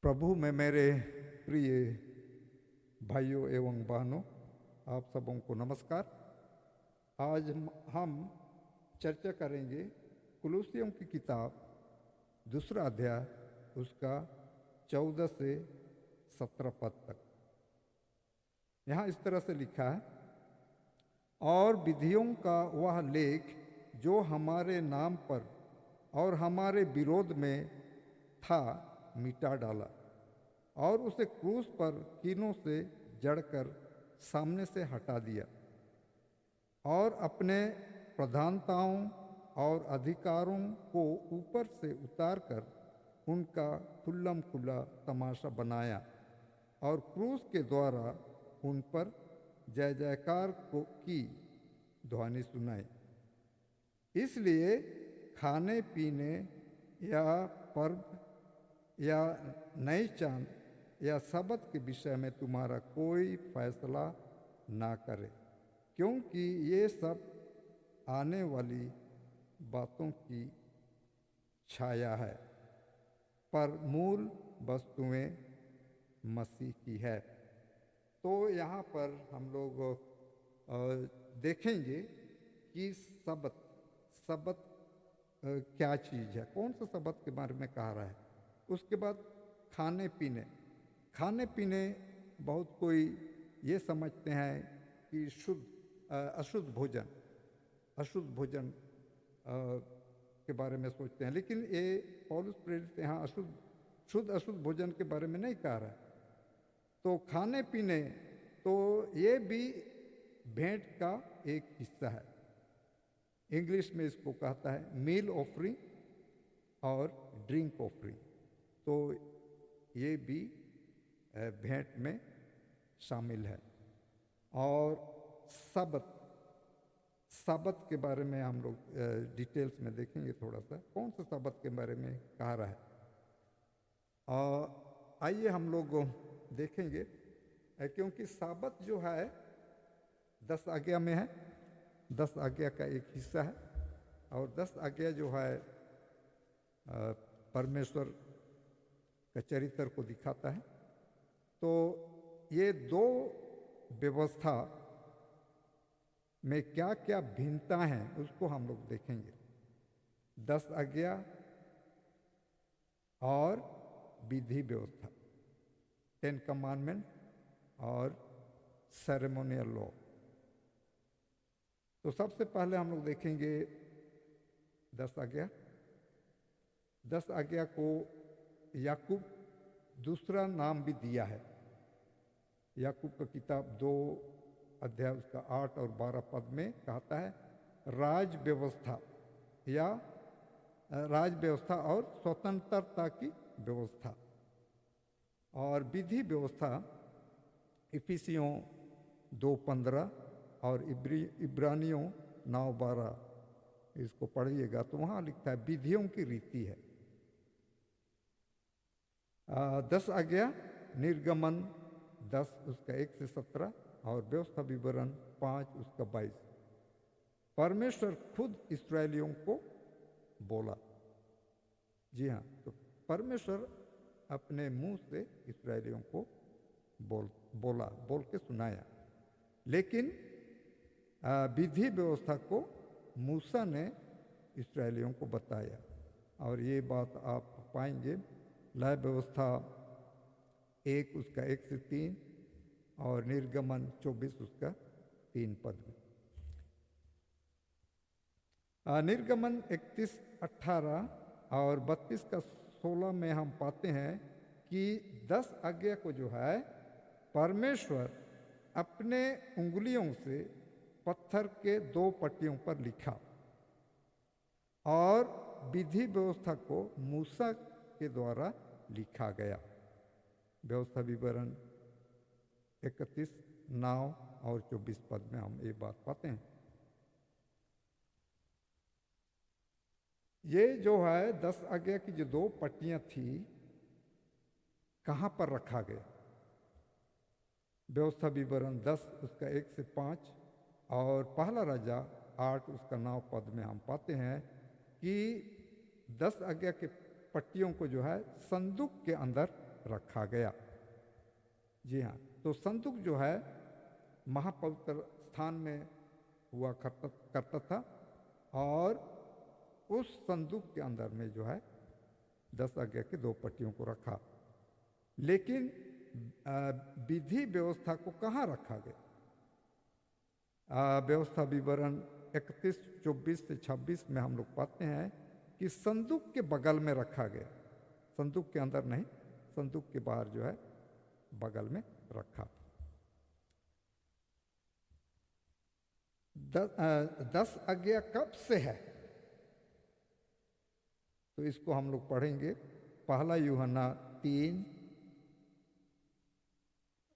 प्रभु में मेरे प्रिय भाइयों एवं बहनों, आप सबों को नमस्कार। आज हम चर्चा करेंगे कुलुस्सियों की किताब दूसरा अध्याय, उसका 14 से 17 पद तक। यहाँ इस तरह से लिखा है, और विधियों का वह लेख जो हमारे नाम पर और हमारे विरोध में था मिटा डाला और उसे क्रूस पर कीलों से जड़कर सामने से हटा दिया और अपने प्रधानताओं और अधिकारों को ऊपर से उतारकर उनका खुल्लम खुल्ला तमाशा बनाया और क्रूस के द्वारा उन पर जय जयकार की ध्वनि सुनाई। इसलिए खाने पीने या पर्व या नई चांद या सबत के विषय में तुम्हारा कोई फैसला ना करे, क्योंकि ये सब आने वाली बातों की छाया है, पर मूल वस्तुएं मसीह की है। तो यहाँ पर हम लोग देखेंगे कि सबत क्या चीज़ है, कौन सा सबत के बारे में कहा रहा है। उसके बाद खाने पीने बहुत कोई ये समझते हैं कि अशुद्ध भोजन के बारे में सोचते हैं, लेकिन ये पौलुस प्रेरित यहाँ अशुद्ध भोजन के बारे में नहीं कह रहा है। तो खाने पीने तो ये भी भेंट का एक हिस्सा है। इंग्लिश में इसको कहता है मील ऑफरिंग और ड्रिंक ऑफरिंग। तो ये भी भेंट में शामिल है। और सबत के बारे में हम लोग डिटेल्स में देखेंगे थोड़ा सा, कौन सा सबत के बारे में कहा रहा है। आइए हम लोग देखेंगे, क्योंकि सबत जो है 10 आज्ञा में है, 10 आज्ञा का एक हिस्सा है। और 10 आज्ञा जो है परमेश्वर का चरित्र को दिखाता है। तो ये दो व्यवस्था में क्या क्या भिन्नता है उसको हम लोग देखेंगे। 10 आज्ञा और विधि व्यवस्था, 10 कमांडमेंट और सेरेमोनियल लॉ। तो सबसे पहले हम लोग देखेंगे 10 आज्ञा। 10 आज्ञा को याकूब दूसरा नाम भी दिया है। याकूब का किताब 2 अध्याय उसका 8 और 12 पद में कहता है राज व्यवस्था और स्वतंत्रता की व्यवस्था। और विधि व्यवस्था इफिसियों 2:15 और इब्रानियों 9:12 इसको पढ़िएगा तो वहाँ लिखता है विधियों की रीति है। 10 आज्ञा निर्गमन 10 उसका 1 से 17 और व्यवस्था विवरण 5 उसका 22। परमेश्वर खुद इस्राएलियों को बोला। जी हाँ, तो परमेश्वर अपने मुंह से इस्राएलियों को बोल के सुनाया। लेकिन विधि व्यवस्था को मूसा ने इस्राएलियों को बताया। और ये बात आप पाएंगे लय व्यवस्था 1 उसका 1 से 3 और निर्गमन 24 उसका 3 पद में। निर्गमन 31, 18 और 32 का 16 में हम पाते हैं कि 10 आज्ञा को जो है परमेश्वर अपने उंगलियों से पत्थर के 2 पट्टियों पर लिखा और विधि व्यवस्था को मूसा के द्वारा लिखा गया। व्यवस्था विवरण 31, 9 और 24 पद में हम ये बात पाते हैं। ये जो है 10 आज्ञा की जो 2 पट्टियां थी, कहाँ पर रखा गया। व्यवस्था विवरण 10 उसका 1 से 5 और पहला राजा 8 उसका 9 पद में हम पाते हैं कि 10 आज्ञा के पट्टियों को जो है संदूक के अंदर रखा गया। जी हाँ, तो संदूक जो है महापवित्र स्थान में हुआ करता था और उस संदूक के अंदर में जो है 10 आज्ञा की 2 पट्टियों को रखा। लेकिन विधि व्यवस्था को कहाँ रखा गया? व्यवस्था विवरण 31, 24 से 26 में हम लोग पाते हैं कि संदूक के बगल में रखा गया। संदूक के अंदर नहीं, संदूक के बाहर जो है बगल में रखा। 10 आज्ञा कब से है? तो इसको हम लोग पढ़ेंगे। पहला यूहन्ना 3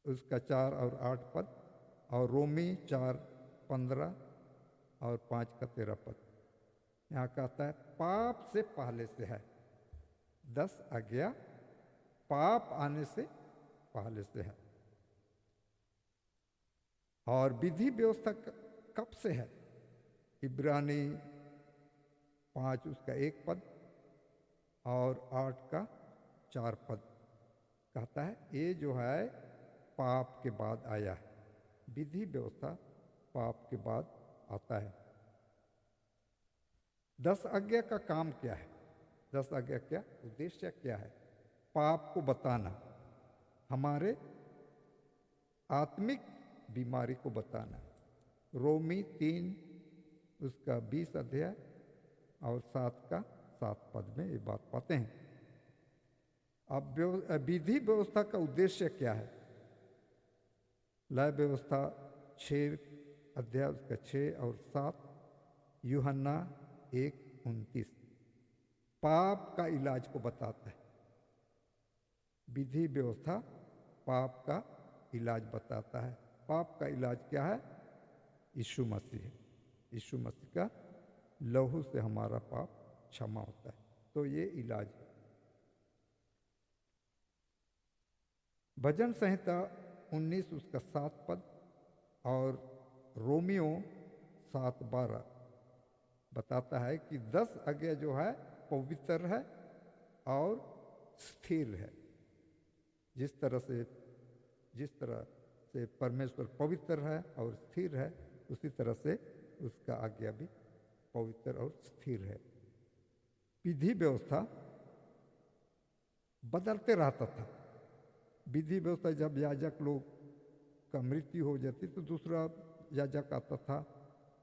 उसका 4 और 8 पद, और रोमी 4, 15 और 5 का 13 पद। यहाँ कहता है पाप से पहले से है। 10 आज्ञा पाप आने से पहले से है। और विधि व्यवस्था कब से है? इब्रानी 5 उसका 1 पद और 8 का 4 पद कहता है ये जो है पाप के बाद आया है। विधि व्यवस्था पाप के बाद आता है। 10 आज्ञा का काम क्या है? 10 आज्ञा क्या उद्देश्य क्या है? पाप को बताना, हमारे आत्मिक बीमारी को बताना। रोमी 3 उसका 20 अध्याय और 7 का 7 पद में ये बात पाते हैं। अब विधि व्यवस्था का उद्देश्य क्या है? लय व्यवस्था 6 अध्याय उसका 6 और 7, यूहन्ना 1:29 पाप का इलाज को बताता है। विधि व्यवस्था पाप का इलाज बताता है। पाप का इलाज क्या है? यीशु मसीह है। यीशु मसीह का लहू से हमारा पाप क्षमा होता है। तो ये इलाज है। भजन संहिता 19 उसका 7 पद और रोमियो 7:12 बताता है कि 10 आज्ञा जो है पवित्र है और स्थिर है। जिस तरह से परमेश्वर पवित्र है और स्थिर है, उसी तरह से उसका आज्ञा भी पवित्र और स्थिर है। विधि व्यवस्था बदलते रहता था। विधि व्यवस्था जब याजक लोग का मृत्यु हो जाती तो दूसरा याजक आता था।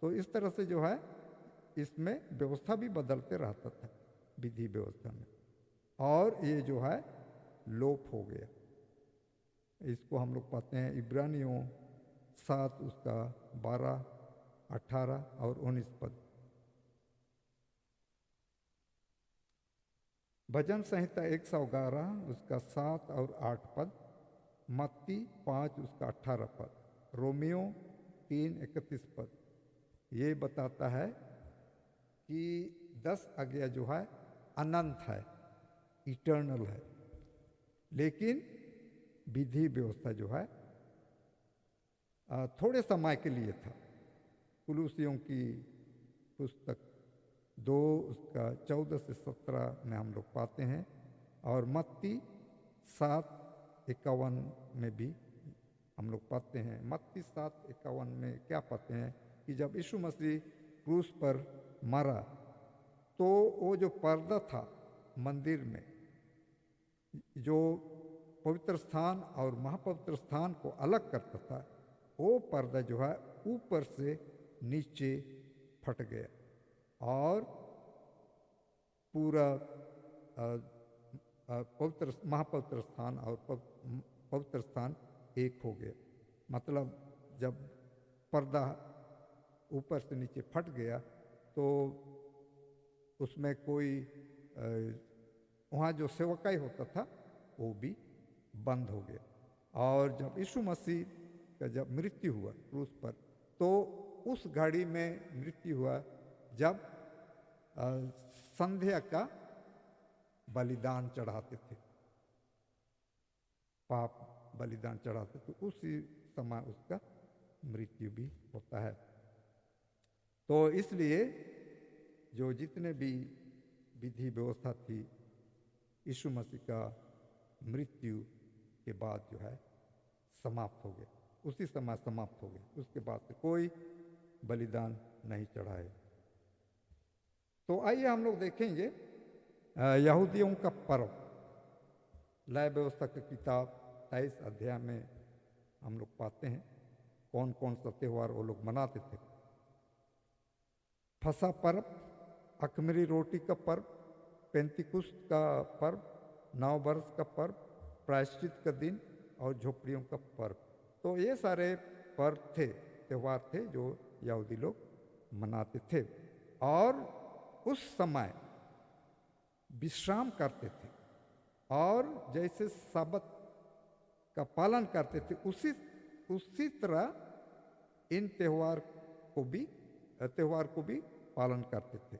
तो इस तरह से जो है इसमें व्यवस्था भी बदलते रहता था विधि व्यवस्था में, और ये जो है लोप हो गया। इसको हम लोग पाते हैं इब्रानियों 7 उसका 12, 18 और 19 पद। भजन संहिता 111 उसका 7 और 8 पद, मत्ती 5 उसका 18 पद, रोमियो 3:31 पद ये बताता है कि 10 आज्ञा जो है अनंत है, इटर्नल है। लेकिन विधि व्यवस्था जो है थोड़े समय के लिए था। कुलूसियों की पुस्तक 2 उसका 14 से 17 में हम लोग पाते हैं, और मत्ती 7:51 में भी हम लोग पाते हैं। मत्ती 7:51 में क्या पाते हैं कि जब यीशु मसीह क्रूस पर मरा तो वो जो पर्दा था मंदिर में, जो पवित्र स्थान और महापवित्र स्थान को अलग करता था, वो पर्दा जो है ऊपर से नीचे फट गया और पूरा पवित्र महापवित्र स्थान और पवित्र स्थान एक हो गया। मतलब जब पर्दा ऊपर से नीचे फट गया तो उसमें कोई वहाँ जो सेवकाई होता था वो भी बंद हो गया। और जब यीशु मसीह का जब मृत्यु हुआ क्रूस पर, तो उस घड़ी में मृत्यु हुआ जब संध्या का बलिदान चढ़ाते थे, पाप बलिदान चढ़ाते, तो उसी समय उसका मृत्यु भी होता है। तो इसलिए जो जितने भी विधि व्यवस्था थी यीशु मसीह का मृत्यु के बाद जो है समाप्त हो गए, उसी समय समाप्त हो गए। उसके बाद से कोई बलिदान नहीं चढ़ाए। तो आइए हम लोग देखेंगे यहूदियों का पर्व। लय व्यवस्था की किताब 23 अध्याय में हम लोग पाते हैं कौन कौन सा त्यौहार वो लोग मनाते थे। फसा पर्व, अखमीरी रोटी का पर्व, पेंतिकुस्त का पर्व, नव वर्ष का पर्व, प्रायश्चित का दिन और झोपड़ियों का पर्व। तो ये सारे पर्व थे, त्यौहार थे जो यहूदी लोग मनाते थे और उस समय विश्राम करते थे और जैसे साबत का पालन करते थे उसी तरह इन त्यौहार को भी पालन करते थे।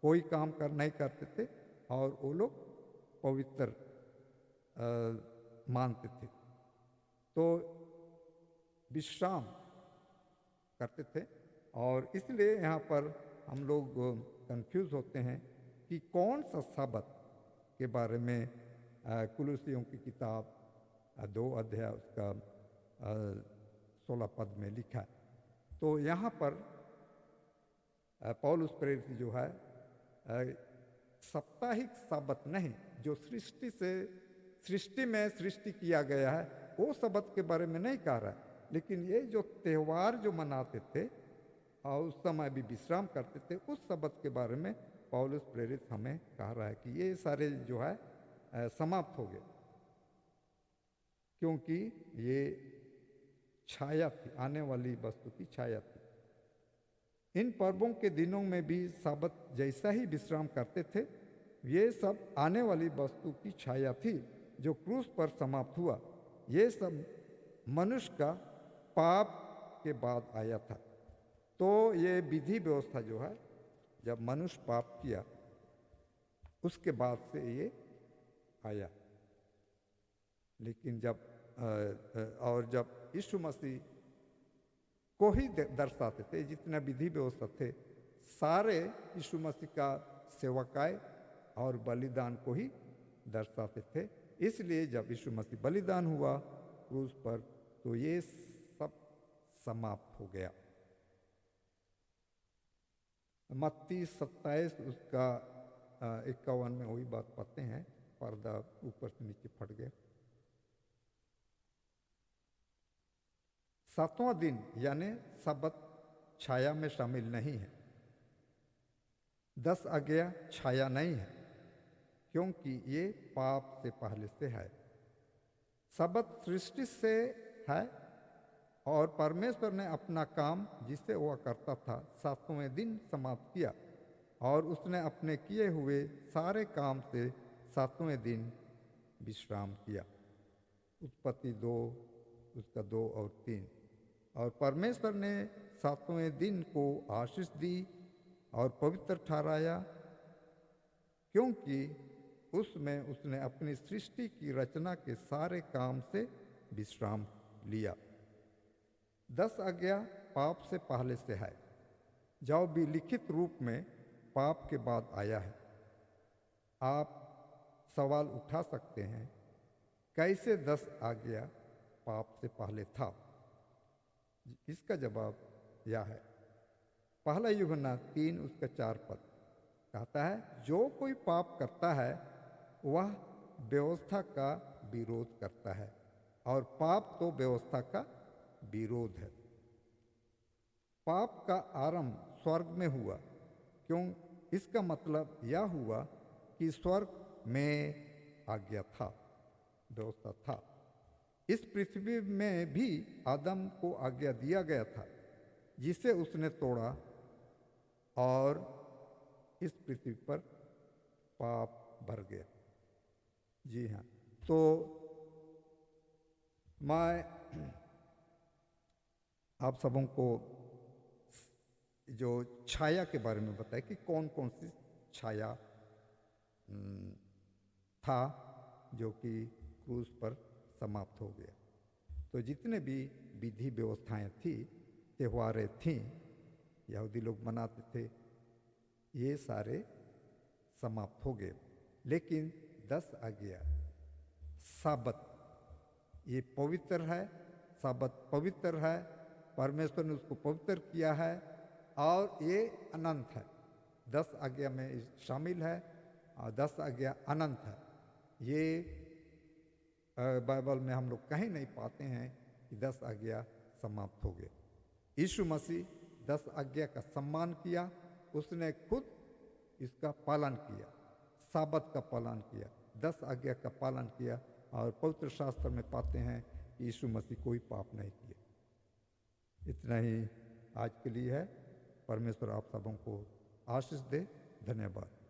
कोई काम नहीं करते थे और वो लोग पवित्र मानते थे। तो विश्राम करते थे और इसलिए यहाँ पर हम लोग कंफ्यूज होते हैं कि कौन सा साबत के बारे में कुलुसियों की किताब 2 अध्याय उसका 16 पद में लिखा है। तो यहाँ पर पौलुस प्रेरित जो है साप्ताहिक साबत नहीं, जो सृष्टि में सृष्टि किया गया है वो साबत के बारे में नहीं कह रहा है, लेकिन ये जो त्यौहार जो मनाते थे और उस समय भी विश्राम करते थे उस साबत के बारे में पौलुस प्रेरित हमें कह रहा है कि ये सारे जो है समाप्त हो गए, क्योंकि ये छाया थी, आने वाली वस्तु की छाया थी। इन पर्वों के दिनों में भी साबत जैसा ही विश्राम करते थे, ये सब आने वाली वस्तु की छाया थी जो क्रूस पर समाप्त हुआ। ये सब मनुष्य का पाप के बाद आया था। तो ये विधि व्यवस्था जो है, जब मनुष्य पाप किया उसके बाद से ये आया। लेकिन जब यीशु मसीह को ही दर्शाते थे, जितने विधि व्यवस्था थे सारे यीशु मसीह का सेवकाय और बलिदान को ही दर्शाते थे। इसलिए जब यीशु मसीह बलिदान हुआ क्रूस पर तो ये सब समाप्त हो गया। मत्ती 27 उसका 51 में वही बात पाते हैं, पर्दा ऊपर से नीचे फट गया। 7वां दिन यानी सबत छाया में शामिल नहीं है। 10 आज्ञा छाया नहीं है, क्योंकि ये पाप से पहले से है। सबत सृष्टि से है और परमेश्वर ने अपना काम जिसे वह करता था 7वें दिन समाप्त किया और उसने अपने किए हुए सारे काम से 7वें दिन विश्राम किया। उत्पत्ति 2 उसका 2 और 3। और परमेश्वर ने 7वें दिन को आशीष दी और पवित्र ठहराया, क्योंकि उसमें उसने अपनी सृष्टि की रचना के सारे काम से विश्राम लिया। 10 आज्ञा पाप से पहले से है, जो भी लिखित रूप में पाप के बाद आया है। आप सवाल उठा सकते हैं, कैसे 10 आज्ञा पाप से पहले था? इसका जवाब यह है, पहला यूहन्ना 3 उसका 4 पद कहता है, जो कोई पाप करता है वह व्यवस्था का विरोध करता है और पाप तो व्यवस्था का विरोध है। पाप का आरंभ स्वर्ग में हुआ। क्यों? इसका मतलब यह हुआ कि स्वर्ग में आज्ञा था, व्यवस्था था। इस पृथ्वी में भी आदम को आज्ञा दिया गया था, जिसे उसने तोड़ा और इस पृथ्वी पर पाप भर गया। जी हाँ, तो मैं आप सबों को जो छाया के बारे में बताया कि कौन कौन सी छाया था जो कि क्रूस पर समाप्त हो गया। तो जितने भी विधि व्यवस्थाएं थी, त्योहारें थीं, यहूदी लोग मनाते थे, ये सारे समाप्त हो गए। लेकिन 10 आज्ञा साबत, ये पवित्र है, साबत पवित्र है, परमेश्वर ने उसको पवित्र किया है और ये अनंत है। 10 आज्ञा में शामिल है और 10 आज्ञा अनंत है। ये बाइबल में हम लोग कहीं नहीं पाते हैं कि 10 आज्ञा समाप्त हो गए। यीशु मसीह 10 आज्ञा का सम्मान किया, उसने खुद इसका पालन किया, साबत का पालन किया, 10 आज्ञा का पालन किया और पवित्र शास्त्र में पाते हैं कि यीशु मसीह कोई पाप नहीं किया। इतना ही आज के लिए है। परमेश्वर आप सबों को आशीष दे। धन्यवाद।